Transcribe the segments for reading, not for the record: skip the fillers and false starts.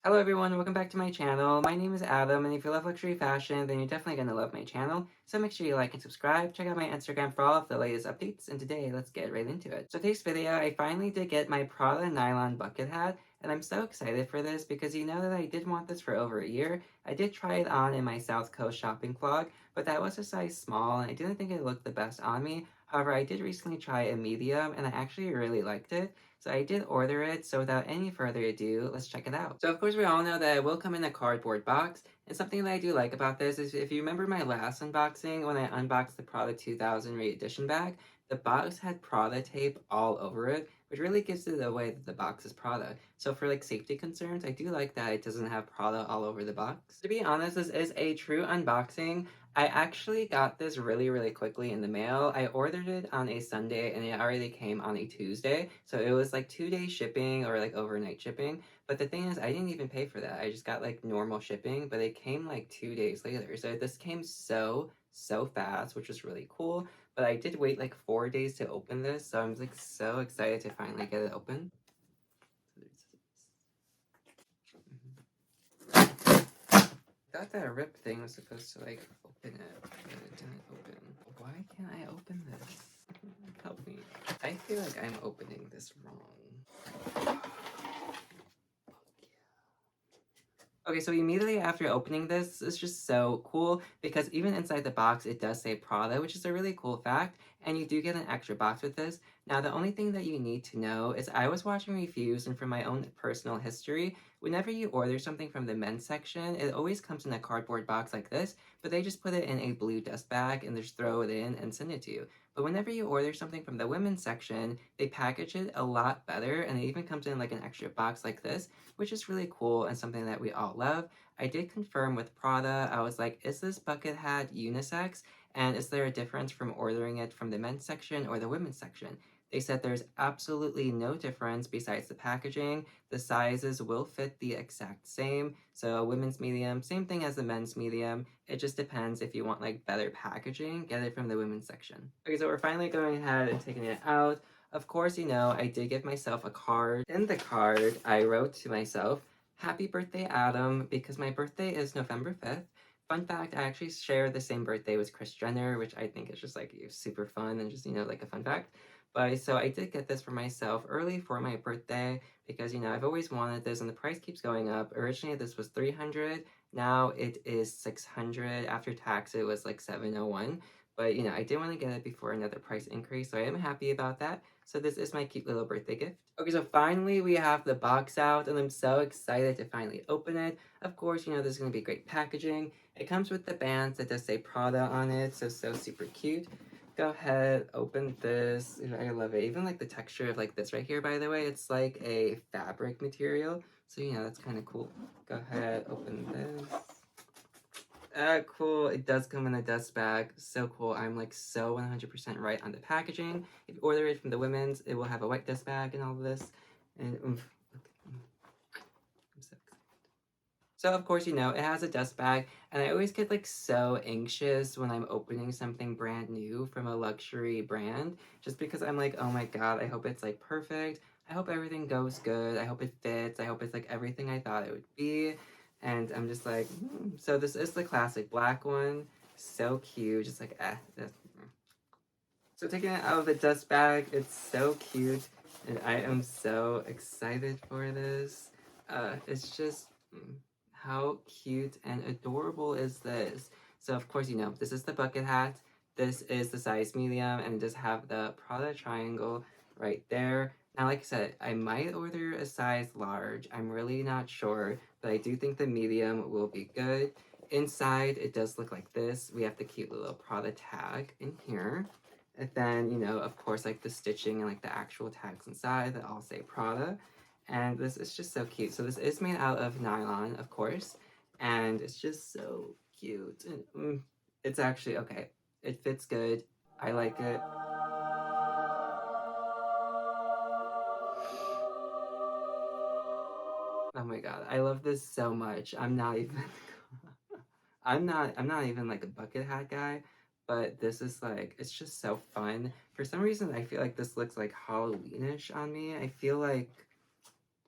Hello everyone, welcome back to my channel. My name is Adam, and if you love luxury fashion, then you're definitely going to love my channel. So make sure you like and subscribe. Check out my Instagram for all of the latest updates, and today, let's get right into it. So today's video, I finally did get my Prada nylon bucket hat, and I'm so excited for this because you know that I did want this for over a year. I did try it on in my Southcoast shopping vlog, but that was a size small, and I didn't think it looked the best on me. However, I did recently try a medium, and I actually really liked it. So I did order it, so without any further ado, let's check it out. So of course we all know that it will come in a cardboard box, and something that I do like about this is if you remember my last unboxing, when I unboxed the Prada 2000 Re-edition bag, the box had Prada tape all over it, which really gives it away that the box is Prada. So for like safety concerns, I do like that it doesn't have Prada all over the box. To be honest, this is a true unboxing. I actually got this really quickly in the mail. I ordered it on a Sunday and it already came on a Tuesday. So it was like 2 day shipping or like overnight shipping. But the thing is, I didn't even pay for that. I just got like normal shipping, but it came like 2 days later. So this came so fast, which was really cool. But I did wait like 4 days to open this. So I'm like so excited to finally get it open. I thought that rip thing was supposed to like open it, but it didn't open. Why can't I open this? Help me. I feel like I'm opening this wrong. Okay, so immediately after opening this, it's just so cool because even inside the box, it does say Prada, which is a really cool fact, and you do get an extra box with this. Now, the only thing that you need to know is I was watching reviews, and from my own personal history, whenever you order something from the men's section, it always comes in a cardboard box like this, but they just put it in a blue dust bag and just throw it in and send it to you. But whenever you order something from the women's section, they package it a lot better, and it even comes in like an extra box like this, which is really cool and something that we all love. I did confirm with Prada. I was like, is this bucket hat unisex? And is there a difference from ordering it from the men's section or the women's section? They said there's absolutely no difference besides the packaging. The sizes will fit the exact same. So a women's medium, same thing as the men's medium. It just depends if you want like better packaging, get it from the women's section. Okay, so we're finally going ahead and taking it out. Of course, you know, I did give myself a card. In the card, I wrote to myself, Happy birthday, Adam, because my birthday is November 5th. Fun fact, I actually share the same birthday with Kris Jenner, which I think is just like super fun and just, you know, like a fun fact. But so I did get this for myself early for my birthday because, you know, I've always wanted this and the price keeps going up. Originally, this was 300. Now it is 600. After tax, it was like 701. But, you know, I did want to get it before another price increase, so I am happy about that. So this is my cute little birthday gift. Okay, so finally we have the box out, and I'm so excited to finally open it. Of course, you know, this is going to be great packaging. It comes with the bands that does say Prada on it, so super cute. Go ahead, open this. I love it. Even like the texture of like this right here, by the way, it's like a fabric material. So, you know, that's kind of cool. Go ahead, open this. Cool. It does come in a dust bag. So cool. I'm like so 100% right on the packaging. If you order it from the women's, it will have a white dust bag and all of this. And I'm so excited. So of course, you know, it has a dust bag, and I always get like so anxious when I'm opening something brand new from a luxury brand, just because I'm like, oh my god, I hope it's like perfect. I hope everything goes good. I hope it fits. I hope it's like everything I thought it would be. And I'm just like, So this is the classic black one. So cute. Just like, So taking it out of the dust bag, it's so cute. And I am so excited for this. It's just, how cute and adorable is this? So of course, you know, this is the bucket hat. This is the size medium, and it does have the Prada triangle right there. Now, like I said, I might order a size large. I'm really not sure, but I do think the medium will be good. Inside, it does look like this. We have the cute little Prada tag in here. And then, you know, of course, like the stitching and like the actual tags inside that all say Prada. And this is just so cute. So this is made out of nylon, of course. And it's just so cute. And it's actually, okay, it fits good. I like it. Oh my god, I love this so much. I'm not even I'm not even like a bucket hat guy, but this is like it's just so fun. For some reason I feel like this looks like Halloweenish on me. I feel like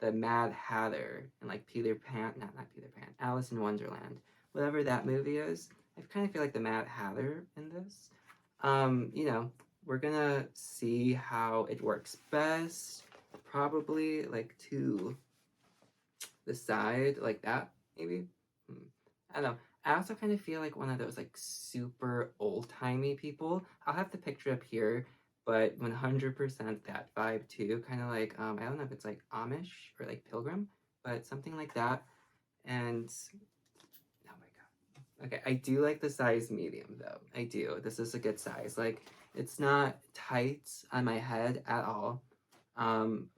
the Mad Hatter and like Peter Pan, not Peter Pan, Alice in Wonderland, whatever that movie is. I kind of feel like the Mad Hatter in this. You know, we're gonna see how it works best. Probably like to the side, like that, maybe. I don't know. I also kind of feel like one of those like super old-timey people. I'll have the picture up here, but 100% that vibe too. Kind of like, I don't know if it's like Amish or like Pilgrim, but something like that. And, oh my God. Okay, I do like the size medium though. I do. This is a good size. Like, it's not tight on my head at all.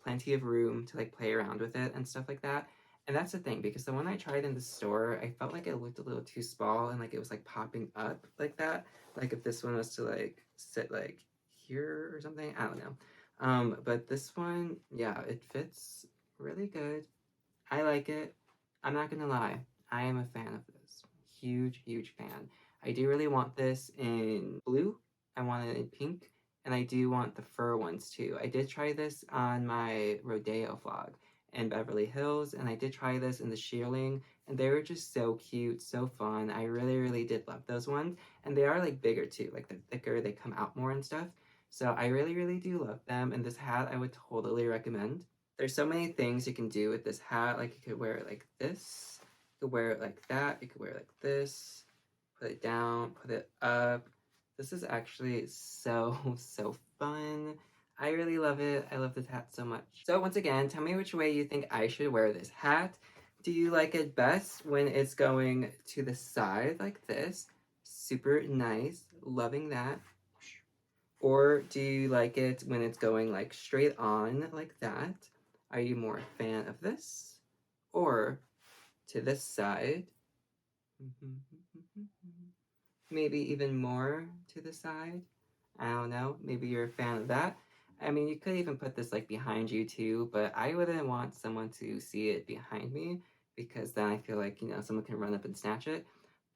Plenty of room to like play around with it and stuff like that. And that's the thing, because the one I tried in the store, I felt like it looked a little too small and like it was like popping up like that. Like if this one was to like sit like here or something, I don't know. But this one, yeah, it fits really good. I like it. I'm not gonna lie, I am a fan of this. Huge, huge fan. I do really want this in blue. I want it in pink. And I do want the fur ones too. I did try this on my Rodeo vlog in Beverly Hills, and I did try this in the Shearling, and they were just so cute, so fun. I really, really did love those ones. And they are like bigger too, like they're thicker, they come out more and stuff. So I really, really do love them. And this hat I would totally recommend. There's so many things you can do with this hat. Like you could wear it like this, you could wear it like that, you could wear it like this, put it down, put it up. This is actually so, so fun. I really love it. I love this hat so much. So once again, tell me which way you think I should wear this hat. Do you like it best when it's going to the side like this? Super nice. Loving that. Or do you like it when it's going like straight on like that? Are you more a fan of this? Or to this side? Maybe even more to the side? I don't know. Maybe you're a fan of that. I mean, you could even put this like behind you too, but I wouldn't want someone to see it behind me because then I feel like, someone can run up and snatch it.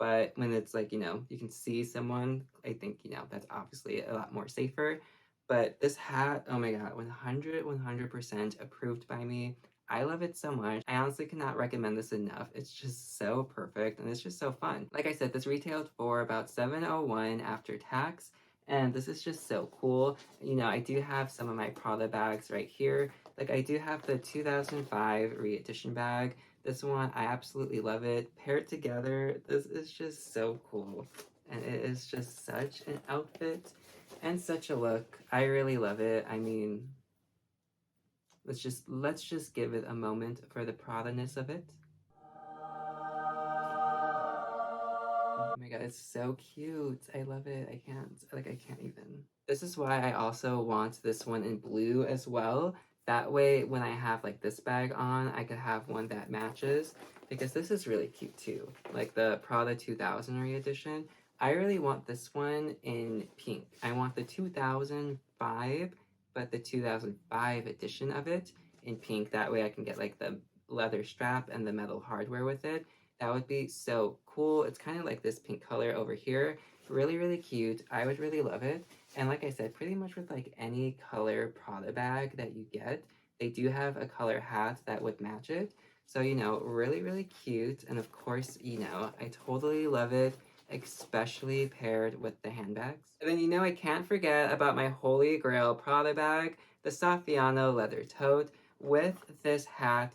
But when it's like, you can see someone, I think, that's obviously a lot more safer. But this hat, oh my God, 100% approved by me. I love it so much. I honestly cannot recommend this enough. It's just so perfect and it's just so fun. Like I said, this retailed for about $701 after tax. And this is just so cool. I do have some of my Prada bags right here. Like I do have the 2005 Re-edition bag. This one, I absolutely love it. Paired together, this is just so cool. And it is just such an outfit and such a look. I really love it. I mean, let's just give it a moment for the Prada-ness of it. Oh my God, it's so cute. I love it. I can't even. This is why I also want this one in blue as well. That way, when I have like this bag on, I could have one that matches because this is really cute too. Like the Prada 2000 re-edition. I really want this one in pink. I want the 2005, but the 2005 edition of it in pink. That way I can get like the leather strap and the metal hardware with it. That would be so cool. It's kind of like this pink color over here. Really, really cute. I would really love it. And like I said, pretty much with like any color Prada bag that you get, they do have a color hat that would match it. So, really, really cute. And of course, I totally love it, especially paired with the handbags. And then, I can't forget about my holy grail Prada bag, the Saffiano Leather tote with this hat,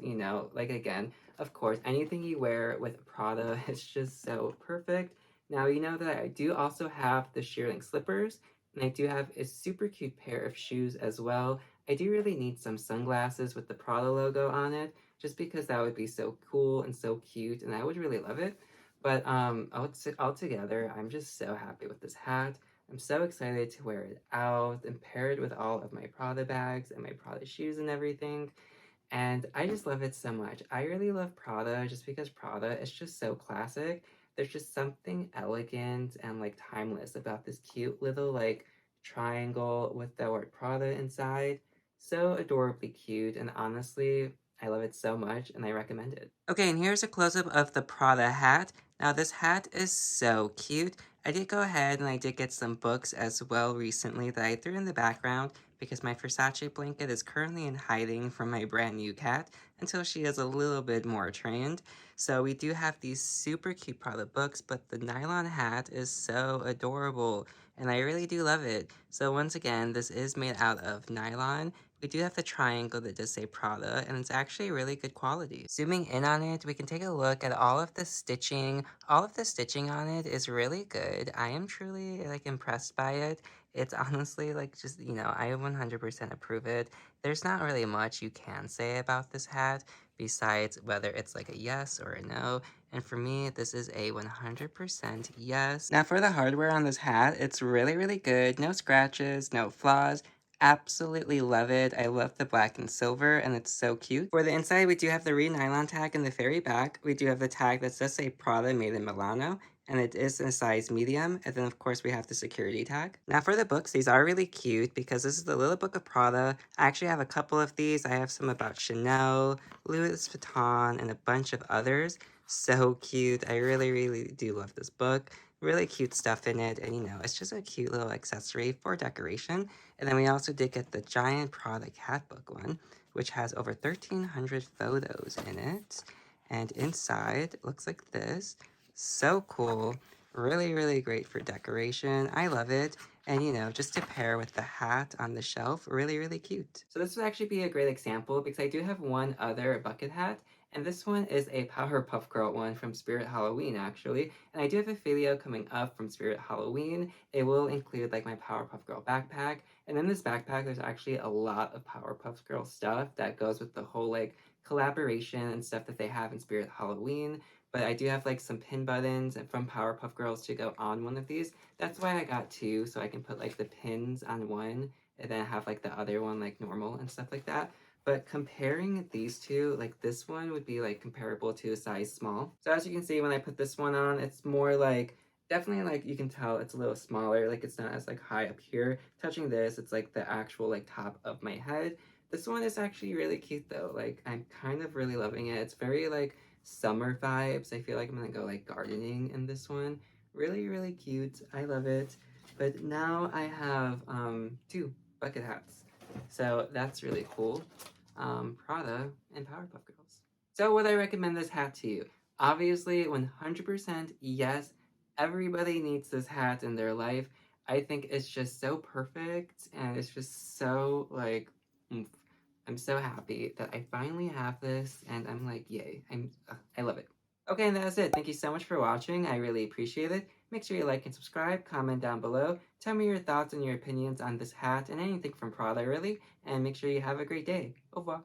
like again, of course, anything you wear with Prada is just so perfect. Now, you know that I do also have the Shearling slippers, and I do have a super cute pair of shoes as well. I do really need some sunglasses with the Prada logo on it, just because that would be so cool and so cute, and I would really love it. But altogether, I'm just so happy with this hat. I'm so excited to wear it out and pair it with all of my Prada bags and my Prada shoes and everything. And I just love it so much. I really love Prada just because Prada is just so classic. There's just something elegant and like timeless about this cute little like triangle with the word Prada inside. So adorably cute, and honestly, I love it so much and I recommend it. Okay, and here's a close-up of the Prada hat. Now this hat is so cute. I did go ahead and I did get some books as well recently that I threw in the background because my Versace blanket is currently in hiding from my brand new cat until she is a little bit more trained. So we do have these super cute Prada books, but the nylon hat is so adorable, and I really do love it. So once again, this is made out of nylon. We do have the triangle that does say Prada, and it's actually really good quality. Zooming in on it, we can take a look at all of the stitching. All of the stitching on it is really good. I am truly like impressed by it. It's honestly like just, I 100% approve it. There's not really much you can say about this hat besides whether it's like a yes or a no. And for me, this is a 100% yes. Now for the hardware on this hat, it's really, really good. No scratches, no flaws. Absolutely love it. I love the black and silver, and it's so cute. For the inside, we do have the Nylon tag in the very back. We do have the tag that says say Prada made in Milano, and it is in a size medium. And then of course we have the security tag. Now for the books, these are really cute because this is the Little Book of Prada. I actually have a couple of these. I have some about Chanel, Louis Vuitton, and a bunch of others. So cute. I really, really do love this book. Really cute stuff in it, and it's just a cute little accessory for decoration. And then we also did get the giant Prada cat book one, which has over 1,300 photos in it. And inside, it looks like this. So cool. Really, really great for decoration. I love it. And just to pair with the hat on the shelf, really, really cute. So this would actually be a great example because I do have one other bucket hat. And this one is a Powerpuff Girl one from Spirit Halloween, actually. And I do have a video coming up from Spirit Halloween. It will include like my Powerpuff Girl backpack. And in this backpack, there's actually a lot of Powerpuff Girl stuff that goes with the whole like collaboration and stuff that they have in Spirit Halloween. But I do have like some pin buttons from Powerpuff Girls to go on one of these. That's why I got two, so I can put like the pins on one and then have like the other one like normal and stuff like that. But comparing these two, like this one would be like comparable to a size small. So as you can see, when I put this one on, it's more like, definitely like you can tell it's a little smaller, like it's not as like high up here. Touching this, it's like the actual like top of my head. This one is actually really cute though. Like I'm kind of really loving it. It's very like summer vibes. I feel like I'm gonna go like gardening in this one. Really, really cute. I love it. But now I have two bucket hats. So that's really cool. Prada and Powerpuff Girls. So would I recommend this hat to you? Obviously, 100% yes. Everybody needs this hat in their life. I think it's just so perfect and it's just so like, oomph. I'm so happy that I finally have this and I'm like, yay. I love it. Okay, and that's it. Thank you so much for watching. I really appreciate it. Make sure you like and subscribe, comment down below. Tell me your thoughts and your opinions on this hat and anything from Prada, really. And make sure you have a great day. Au revoir.